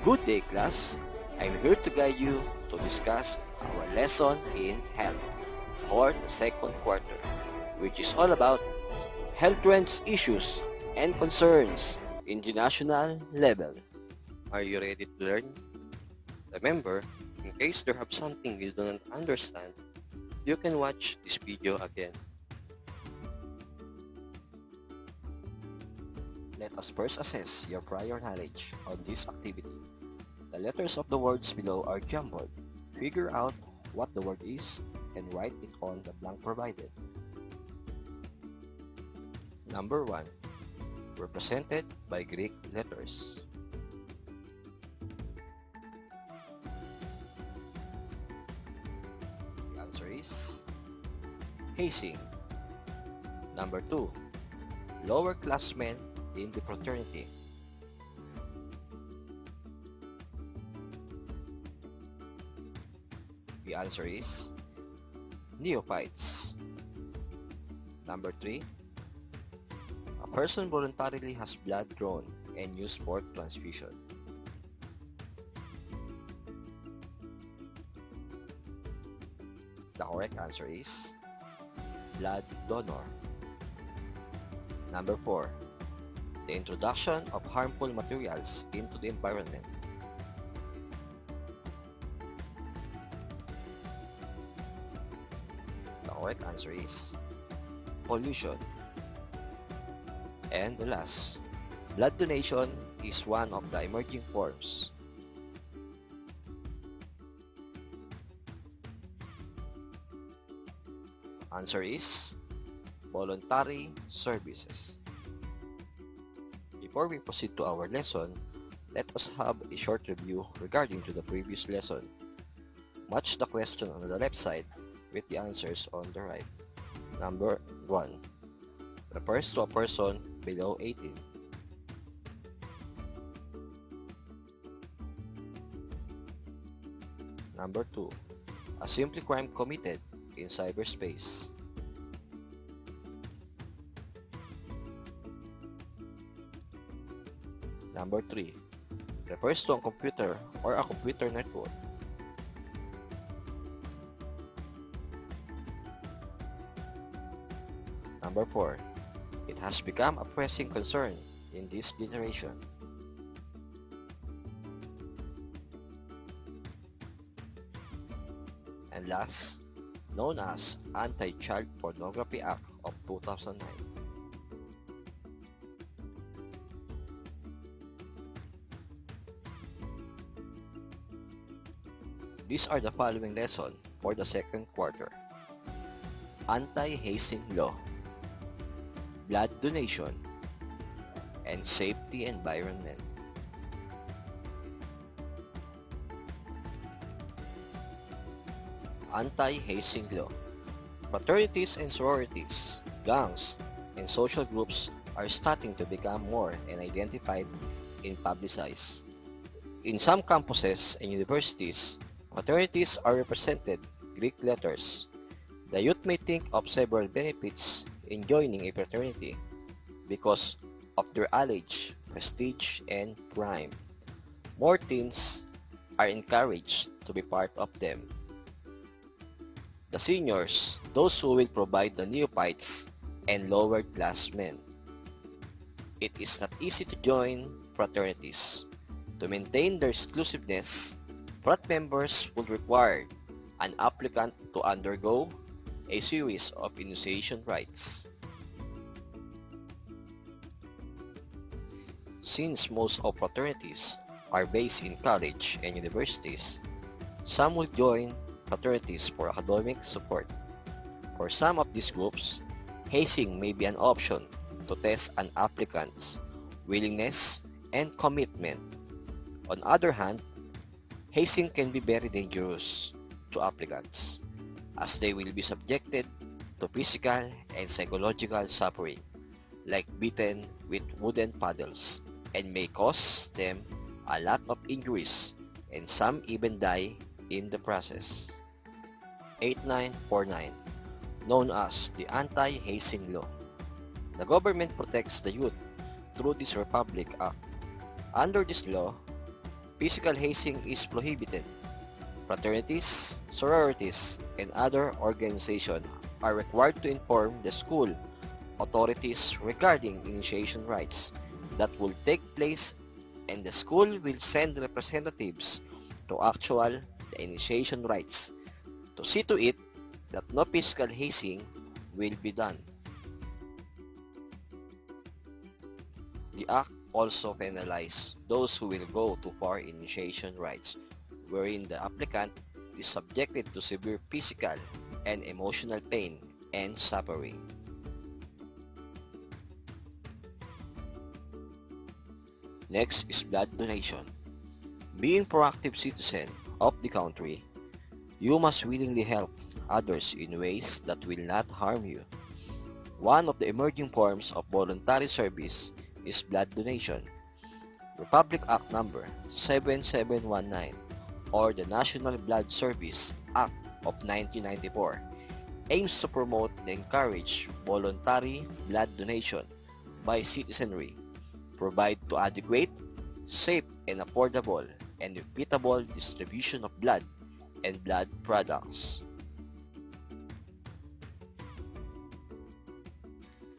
Good day, class. I'm here to guide you to discuss our lesson in health for the second quarter, which is all about health trends, issues, and concerns in the national level. Are you ready to learn? Remember, in case there have something you do not understand, you can watch this video again. Let us first assess your prior knowledge on this activity. The letters of the words below are jumbled. Figure out what the word is and write it on the blank provided. Number 1. Represented by Greek letters. The answer is hazing. Number 2. Lower classmen in the fraternity. The answer is neophytes. Number 3. A person voluntarily has blood drawn and used for transfusion. The correct answer is blood donor. Number 4. The introduction of harmful materials into the environment. The correct answer is pollution. And the last, blood donation is one of the emerging forms. Answer is voluntary services. Before we proceed to our lesson, let us have a short review regarding to the previous lesson. Match the question on the left side with the answers on the right. Number 1. Refers to a person below 18. Number 2. A simple crime committed in cyberspace. Number 3. Refers to a computer or a computer network. Number 4. It has become a pressing concern in this generation. And last, known as Anti-Child Pornography Act of 2009. These are the following lessons for the second quarter. Anti-hazing law, blood donation, and safety environment. Anti-hazing law. Fraternities and sororities, gangs, and social groups are starting to become more identified and publicized. In some campuses and universities, fraternities are represented Greek letters. The youth may think of several benefits in joining a fraternity because of their age, prestige, and prime. More teens are encouraged to be part of them. The seniors, those who will provide the neophytes and lower classmen. It is not easy to join fraternities. To maintain their exclusiveness, frat members would require an applicant to undergo a series of initiation rites. Since most of fraternities are based in college and universities, some will join fraternities for academic support. For some of these groups, hazing may be an option to test an applicant's willingness and commitment. On the other hand, hazing can be very dangerous to applicants, as they will be subjected to physical and psychological suffering, like beaten with wooden paddles, and may cause them a lot of injuries, and some even die in the process. 8949, known as the Anti-Hazing Law. The government protects the youth through this Republic Act. Under this law, physical hazing is prohibited. Fraternities, sororities, and other organizations are required to inform the school authorities regarding initiation rites that will take place, and the school will send representatives to actual the initiation rites to see to it that no physical hazing will be done. The act also penalizes those who will go to for initiation rites, wherein the applicant is subjected to severe physical and emotional pain and suffering. Next is blood donation. Being proactive citizen of the country, you must willingly help others in ways that will not harm you. One of the emerging forms of voluntary service is blood donation. Republic Act Number 7719 or the National Blood Service Act of 1994 aims to promote and encourage voluntary blood donation by citizenry, provide to adequate, safe and affordable and equitable distribution of blood and blood products.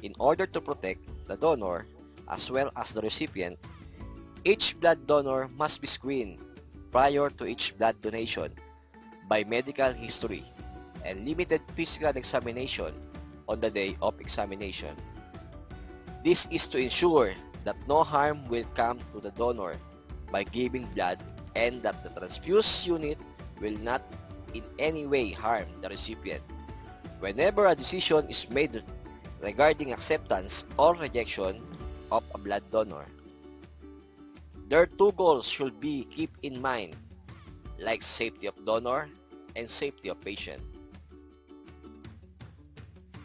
In order to protect the donor as well as the recipient, each blood donor must be screened prior to each blood donation by medical history and limited physical examination on the day of examination. This is to ensure that no harm will come to the donor by giving blood and that the transfused unit will not in any way harm the recipient. Whenever a decision is made regarding acceptance or rejection of a blood donor, their two goals should be kept in mind, like safety of donor and safety of patient.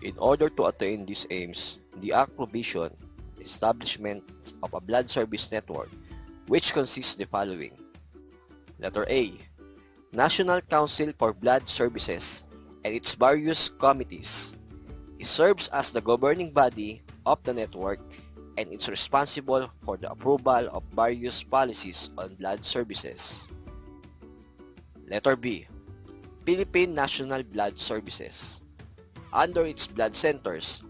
In order to attain these aims, the Act provision establishment of a blood service network, which consists of the following. Letter A. National Council for Blood Services and its various committees. It serves as the governing body of the network and it's responsible for the approval of various policies on blood services. Letter B. Philippine National Blood Services. Under its blood centers,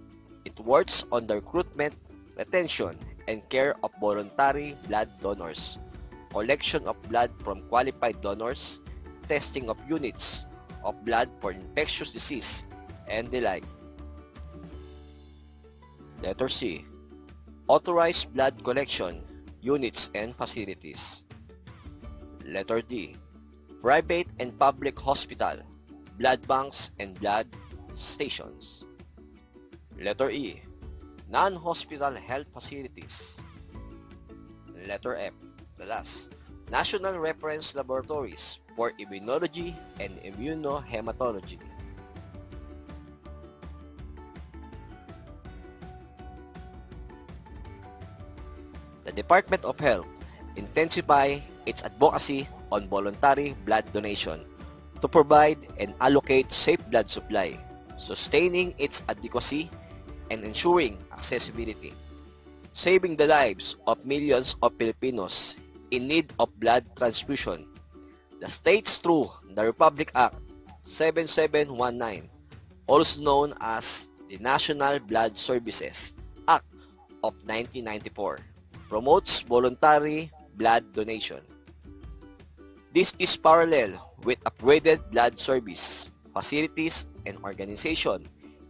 it works on the recruitment, retention, and care of voluntary blood donors, collection of blood from qualified donors, testing of units of blood for infectious disease, and the like. Letter C. Authorized blood collection, units and facilities. Letter D. Private and public hospital, blood banks and blood stations. Letter E. Non-hospital health facilities. Letter F. The last. National Reference Laboratories for Immunology and Immunohematology. The Department of Health intensify its advocacy on voluntary blood donation to provide and allocate safe blood supply, sustaining its adequacy and ensuring accessibility, saving the lives of millions of Filipinos in need of blood transfusion. The states through the Republic Act 7719, also known as the National Blood Services Act of 1994, promotes voluntary blood donation. This is parallel with upgraded blood service facilities and organization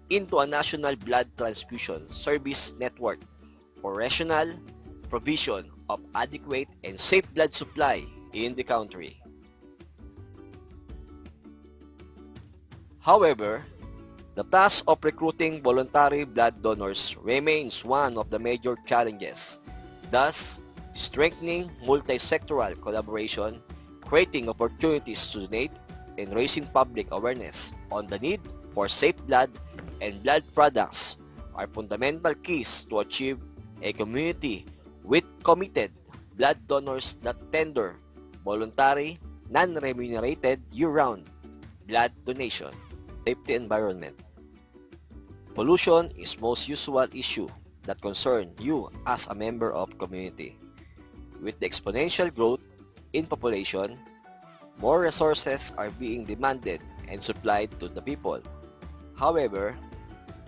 into a national blood transfusion service network for rational provision of adequate and safe blood supply in the country. However, the task of recruiting voluntary blood donors remains one of the major challenges, thus strengthening multi-sectoral collaboration, creating opportunities to donate, and raising public awareness on the need for safe blood and blood products are fundamental keys to achieve a community with committed blood donors that tender voluntary, non-remunerated year-round blood donation. Safety environment. Pollution is most usual issue that concern you as a member of community. With the exponential growth In population, more resources are being demanded and supplied to the people. However,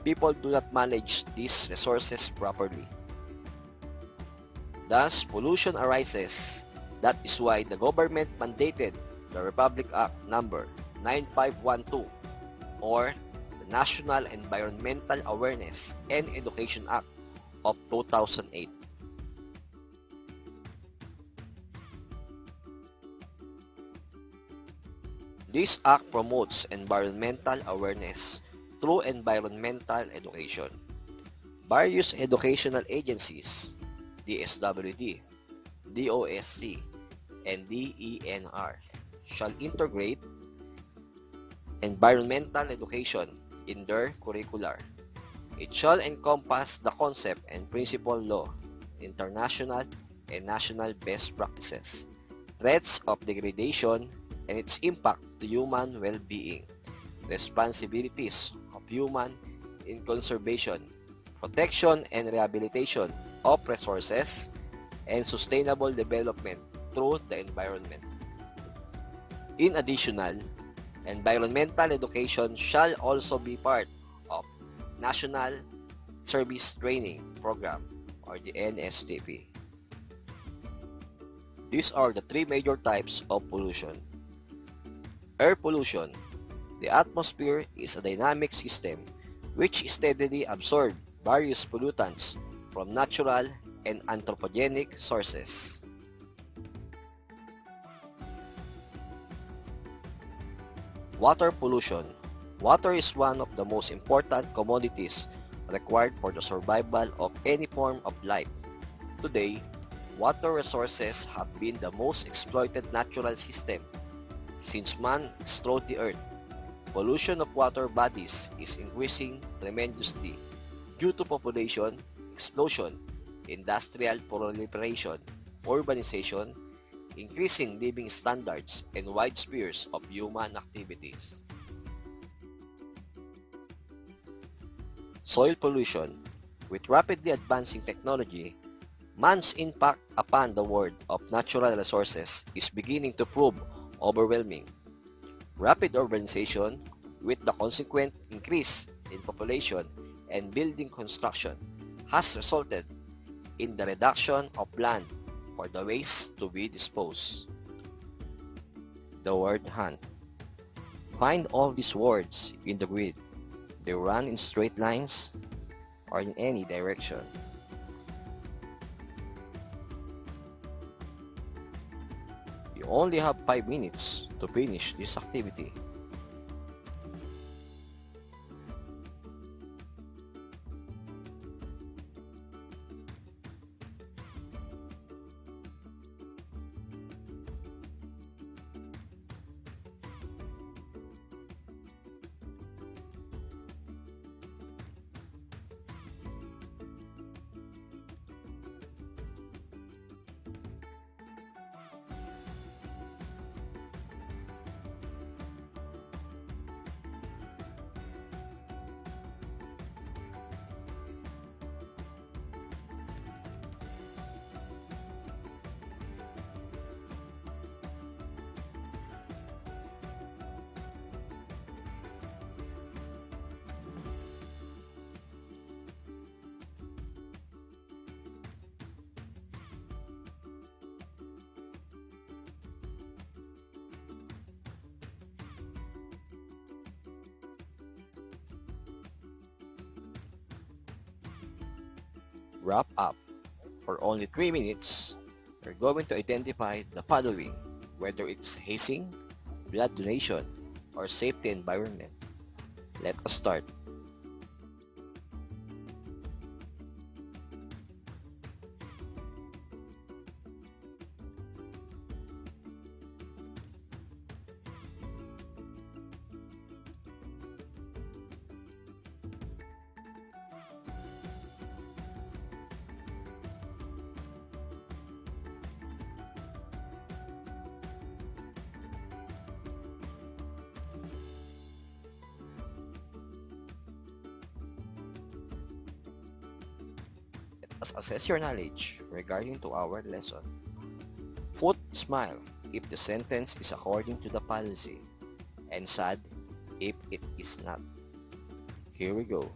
people do not manage these resources properly. Thus, pollution arises. That is why the government mandated the Republic Act number 9512 or the National Environmental Awareness and Education Act of 2008. This act promotes environmental awareness through environmental education. Various educational agencies, DSWD, DOSC, and DENR, shall integrate environmental education in their curricular. It shall encompass the concept and principle law, international and national best practices, threats of degradation and its impact to human well-being, responsibilities of human in conservation, protection and rehabilitation of resources, and sustainable development through the environment. In addition, environmental education shall also be part of National Service Training Program or the NSTP. These are the three major types of pollution. Air pollution. The atmosphere is a dynamic system which steadily absorbs various pollutants from natural and anthropogenic sources. Water pollution. Water is one of the most important commodities required for the survival of any form of life. Today, water resources have been the most exploited natural system since man strode the earth. Pollution of water bodies is increasing tremendously due to population explosion, industrial proliferation, urbanization, increasing living standards, and wide spheres of human activities. Soil pollution. With rapidly advancing technology, man's impact upon the world of natural resources is beginning to prove overwhelming. Rapid urbanization, with the consequent increase in population and building construction, has resulted in the reduction of land for the waste to be disposed. The word hunt. Find all these words in the grid. They run in straight lines or in any direction. You only have 5 minutes to finish this activity. Wrap up. For only 3 minutes, we're going to identify the following, whether it's hazing, blood donation, or safety environment. Let us start. Let us assess your knowledge regarding to our lesson. Put smile if the sentence is according to the policy, and sad if it is not. Here we go.